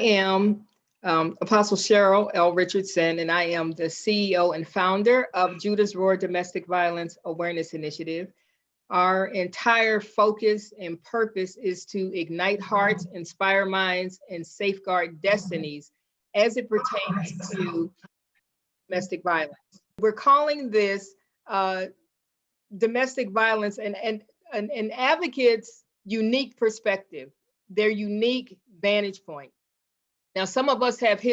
am Apostle Cheryle L. Richardson, and I am the CEO and founder of Judah's Roar Domestic Violence Awareness Initiative. Our entire focus and purpose is to ignite hearts, inspire minds, and safeguard destinies as it pertains to domestic violence. We're calling this domestic violence and an advocate's unique perspective, their unique vantage point. Now, some of us have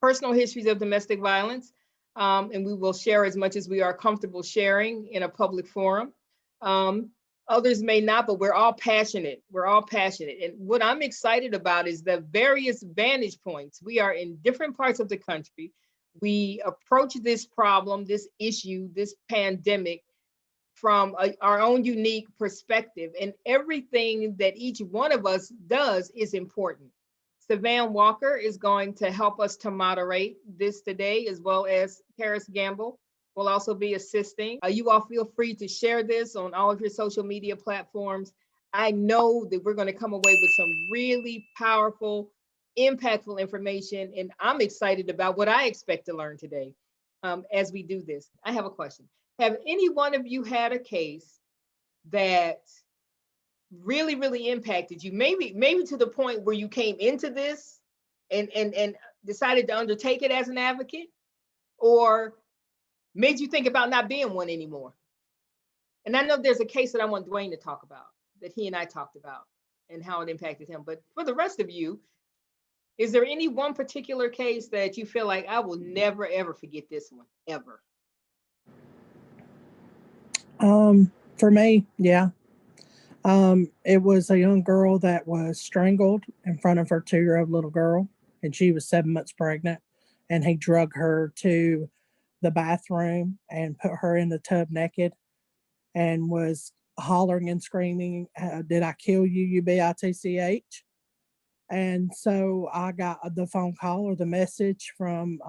personal histories of domestic violence, and we will share as much as we are comfortable sharing in a public forum. Others may not, but we're all passionate. We're all passionate. And what I'm excited about is the various vantage points. We are in different parts of the country. We approach this problem, this issue, this pandemic from our own unique perspective. And everything that each one of us does is important. Sivan Walker is going to help us to moderate this today, as well as Karis Gamble will also be assisting. You all feel free to share this on all of your social media platforms. I know that we're going to come away with some really powerful, impactful information, and I'm excited about what I expect to learn today as we do this. I have a question. Have any one of you had a case that really, really impacted you? Maybe to the point where you came into this and decided to undertake it as an advocate, or made you think about not being one anymore? And I know there's a case that I want Dwayne to talk about, that he and I talked about, and how it impacted him. But for the rest of you, is there any one particular case that you feel like, I will never, ever forget this one, ever? For me, yeah. It was a young girl that was strangled in front of her 2-year-old little girl, and she was 7 months pregnant, and he drug her to the bathroom and put her in the tub naked and was hollering and screaming, "Did I kill you, you bitch?" And so I got the phone call or the message from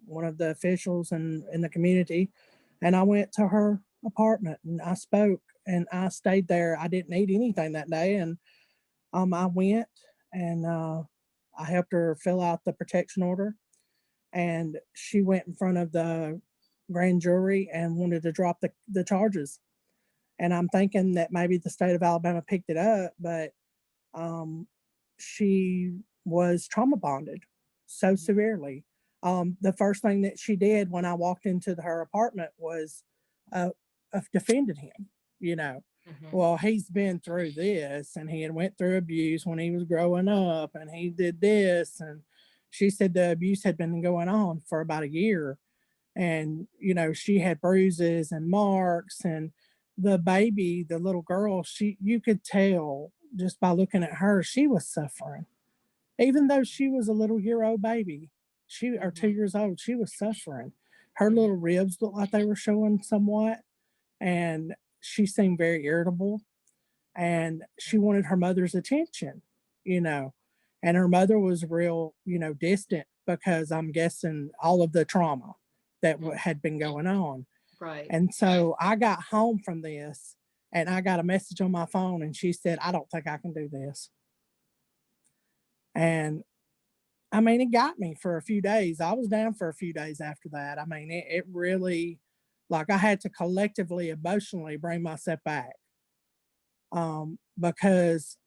one of the officials in the community, and I went to her apartment and I spoke, and I stayed there. I didn't eat anything that day, and I went and I helped her fill out the protection order, and she went in front of the grand jury and wanted to drop the charges. And I'm thinking that maybe the state of Alabama picked it up, but she was trauma bonded so severely. The first thing that she did when I walked into her apartment was defended him, Well, he's been through this, and he had went through abuse when he was growing up, and he did this. And she said the abuse had been going on for about a year, and she had bruises and marks, and the baby, the little girl, you could tell just by looking at her, she was suffering. Even though she was a little year-old baby, or 2 years old, she was suffering. Her little ribs looked like they were showing somewhat, and she seemed very irritable, and she wanted her mother's attention, and her mother was real, distant, because I'm guessing all of the trauma that had been going on. Right. And so I got home from this, and I got a message on my phone, and she said, "I don't think I can do this." And I mean, it got me for a few days. I was down for a few days after that. I mean, it really, like, I had to collectively, emotionally bring myself back. Because,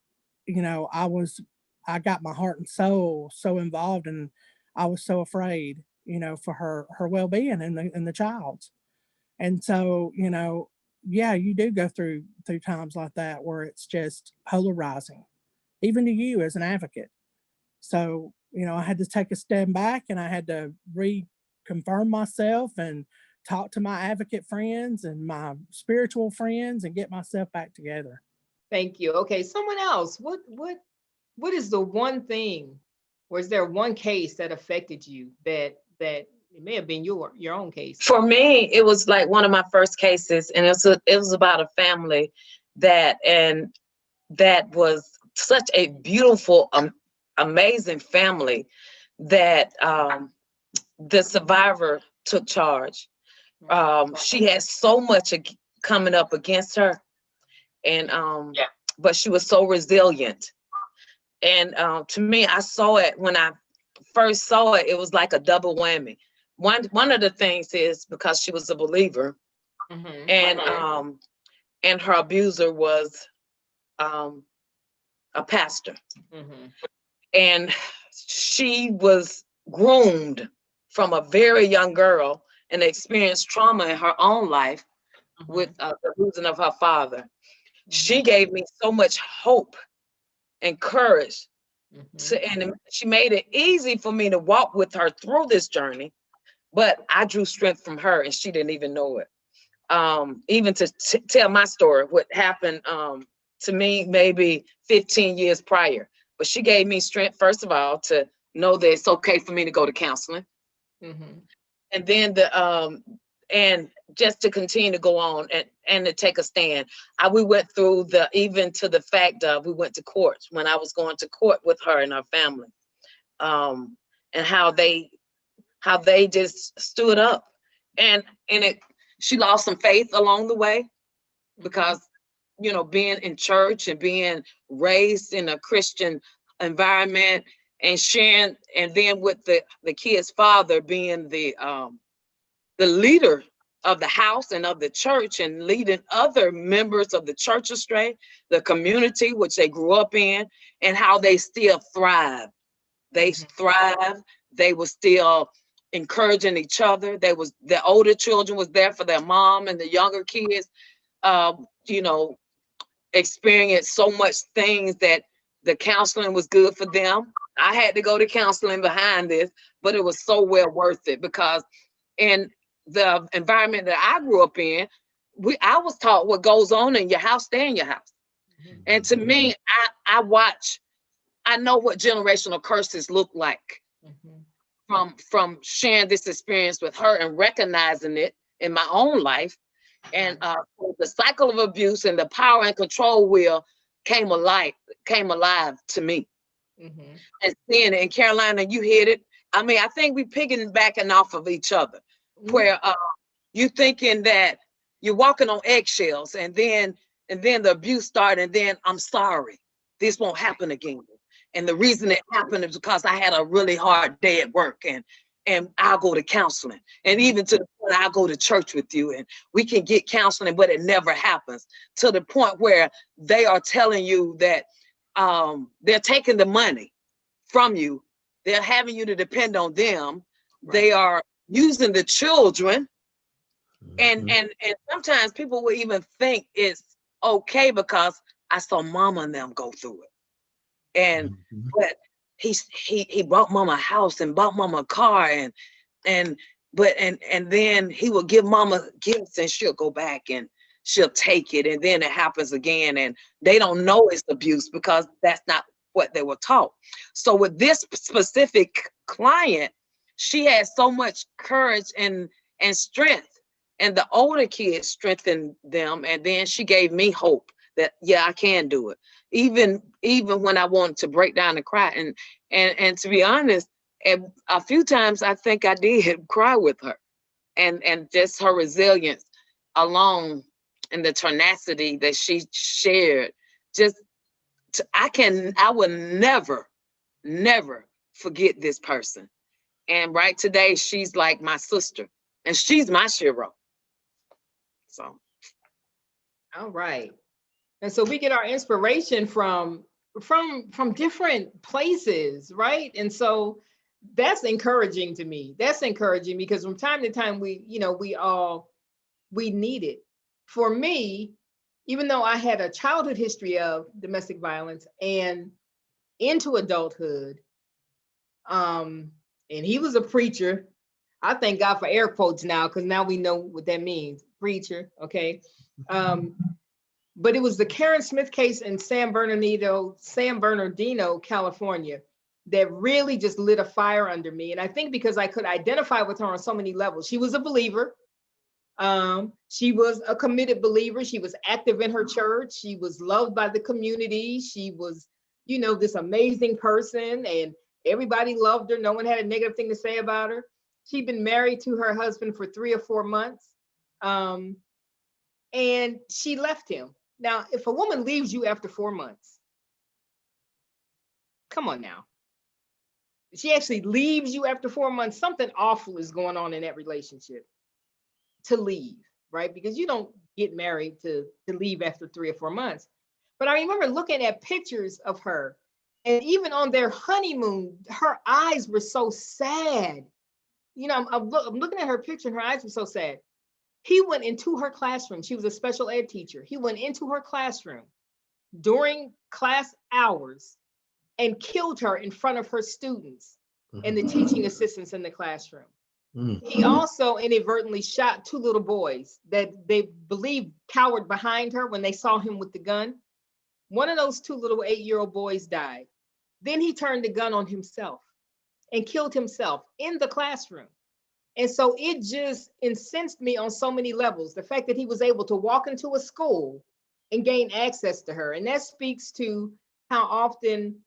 I got my heart and soul so involved, and I was so afraid, for her well-being and the child's. And so, yeah, you do go through times like that where it's just polarizing, even to you as an advocate. So, I had to take a step back, and I had to reconfirm myself and talk to my advocate friends and my spiritual friends and get myself back together. Thank you. Okay, someone else. What is the one thing, or is there one case that affected you that it may have been your own case? For me, it was like one of my first cases, and it was about a family that was such a beautiful, amazing family that the survivor took charge. She had so much coming up against her, and but she was so resilient. And to me, I saw it when I first saw it, it was like a double whammy. One of the things is because she was a believer, and her abuser was a pastor. And she was groomed from a very young girl and experienced trauma in her own life with the losing of her father. She gave me so much hope and courage and she made it easy for me to walk with her through this journey, but I drew strength from her and she didn't even know it. Even to tell my story, what happened to me maybe 15 years prior. But she gave me strength, first of all, to know that it's okay for me to go to counseling. And then and just to continue to go on and to take a stand. We went through even to the fact of we went to court when I was going to court with her and her family, and how they just stood up, and she lost some faith along the way because, you know, being in church and being raised in a Christian environment and sharing, and then with the kid's father being the leader of the house and of the church and leading other members of the church astray, the community which they grew up in, and how they still thrive. They thrive. They were still encouraging each other. The older children was there for their mom, and the younger kids, you know, experienced so much things that the counseling was good for them. I had to go to counseling behind this, but it was so well worth it because in the environment that I grew up in, I was taught what goes on in your house, stay in your house. And to me, I know what generational curses look like from sharing this experience with her and recognizing it in my own life. And the cycle of abuse and the power and control wheel came alive to me. And seeing it in Carolina, you hit it. I mean, I think we piggybacking off of each other, where you thinking that you're walking on eggshells, and then the abuse started, and then I'm sorry, this won't happen again. And the reason it happened is because I had a really hard day at work, and I'll go to counseling. And even to the point I'll go to church with you and we can get counseling, but it never happens, to the point where they are telling you that they're taking the money from you. They're having you to depend on them. Right. They are using the children. And sometimes people will even think it's okay because I saw mama and them go through it. And but he bought mama a house and bought mama a car and then he will give mama gifts and she'll go back and she'll take it, and then it happens again, and they don't know it's abuse because that's not what they were taught. So with this specific client, she had so much courage and strength, and the older kids strengthened them, and then she gave me hope that yeah, I can do it. Even when I wanted to break down and cry, and to be honest, a few times I think I did cry with her, and just her resilience alone and the tenacity that she shared. I will never forget this person. And right today, she's like my sister, and she's my Cheryle. So, all right. And so we get our inspiration from different places, right? And so that's encouraging to me. That's encouraging because from time to time we need it. For me, even though I had a childhood history of domestic violence and into adulthood, and he was a preacher. I thank God for air quotes now, because now we know what that means, preacher, okay? But it was the Karen Smith case in San Bernardino, California, that really just lit a fire under me. And I think because I could identify with her on so many levels. She was a believer. She was a committed believer. She was active in her church. She was loved by the community. She was, this amazing person, and everybody loved her. No one had a negative thing to say about her. She'd been married to her husband for 3 or 4 months. And she left him. Now, if a woman leaves you after 4 months, Come on now. She actually leaves you after 4 months. Something awful is going on in that relationship to leave, right? Because you don't get married to leave after 3 or 4 months. But I remember looking at pictures of her, and even on their honeymoon, her eyes were so sad. You know, I'm looking at her picture, and her eyes were so sad. He went into her classroom. She was a special ed teacher. He went into her classroom during class hours and killed her in front of her students and the teaching assistants in the classroom. He also inadvertently shot 2 little boys that they believe cowered behind her when they saw him with the gun. One of those 2 little 8-year-old boys died. Then he turned the gun on himself and killed himself in the classroom. And so it just incensed me on so many levels. The fact that he was able to walk into a school and gain access to her. And that speaks to how often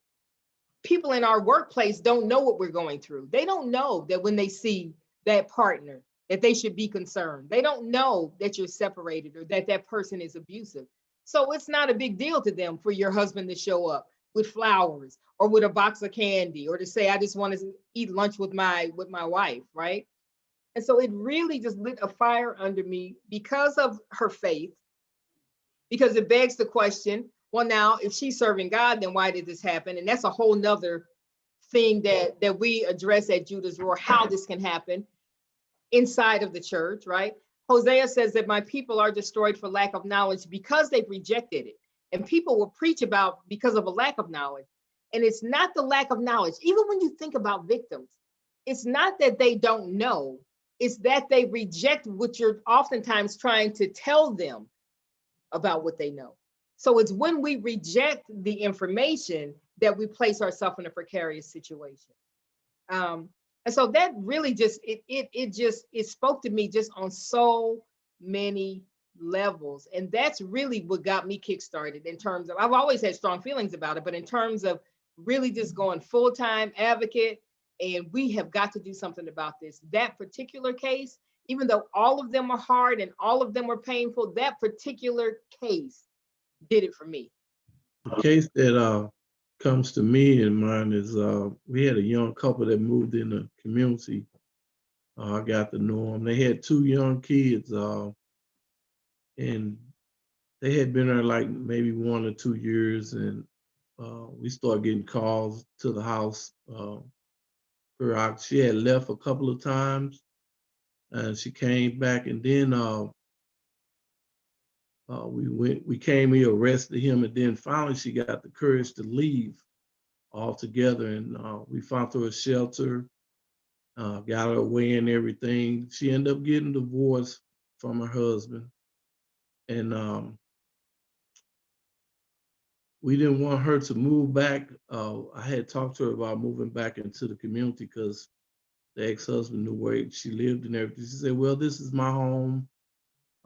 people in our workplace don't know what we're going through. They don't know that when they see that partner, that they should be concerned. They don't know that you're separated or that that person is abusive. So it's not a big deal to them for your husband to show up with flowers or with a box of candy or to say, I just want to eat lunch with my wife, right? And so it really just lit a fire under me because of her faith, because it begs the question, well, now, if she's serving God, then why did this happen? And that's a whole nother thing that we address at Judah's Roar, how this can happen inside of the church, right? Hosea says that my people are destroyed for lack of knowledge because they've rejected it. And people will preach about because of a lack of knowledge. And it's not the lack of knowledge. Even when you think about victims, it's not that they don't know, it's that they reject what you're oftentimes trying to tell them about what they know. So it's when we reject the information that we place ourselves in a precarious situation. And so that really just it spoke to me just on so many levels. And that's really what got me kickstarted in terms of, I've always had strong feelings about it, but in terms of really just going full-time advocate, and we have got to do something about this. That particular case, even though all of them are hard and all of them were painful, that particular case did it for me. The case that comes to me in mind is we had a young couple that moved in the community. I got to know them. They had 2 young kids, and they had been there like maybe 1 or 2 years, and we started getting calls to the house. She had left a couple of times, and she came back, and then we came here, arrested him, and then finally she got the courage to leave altogether, and we found her a shelter, got her away and everything. She ended up getting divorced from her husband, and we didn't want her to move back. I had talked to her about moving back into the community because the ex-husband knew where she lived and everything. She said, well, this is my home.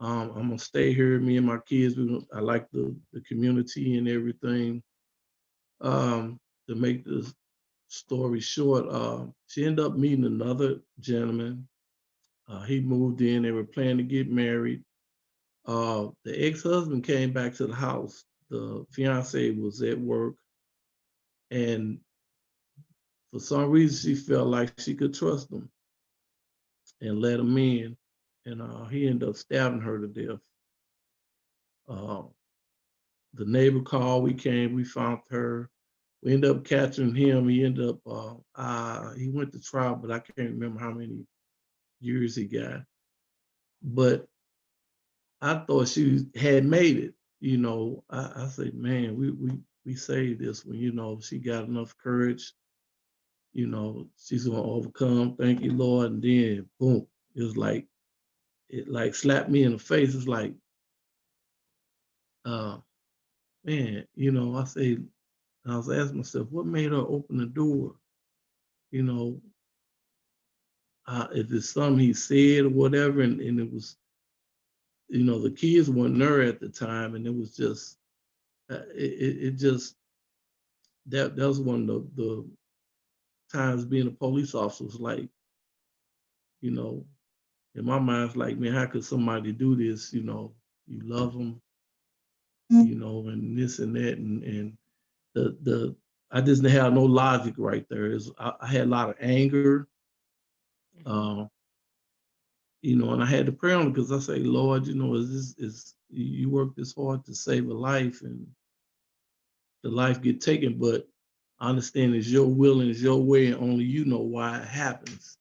I'm gonna stay here, me and my kids. I like the community and everything. To make this story short, she ended up meeting another gentleman. He moved in, they were planning to get married. The ex-husband came back to the house. The fiance was at work, and for some reason she felt like she could trust him and let him in, and he ended up stabbing her to death. The neighbor called, we came, we found her. We ended up catching him. He ended up, he went to trial, but I can't remember how many years he got. But I thought she had made it. You know, I said, man, we saved this one. You know, she got enough courage. You know, she's gonna overcome. Thank you, Lord. And then, boom, it was like, it like slapped me in the face. It's like, man, you know, I was asking myself, what made her open the door? You know, if it's something he said or whatever, and it was, you know, the kids weren't there at the time, and it was just, it just, that was one of the times being a police officer was like, you know, in my mind, it's like, man, how could somebody do this? You know, you love them, you know, and this and that, and the I just didn't have no logic right there. I had a lot of anger, you know, and I had to pray on it because I say, Lord, you know, you work this hard to save a life and the life get taken, but I understand it's your will and it's your way and only you know why it happens.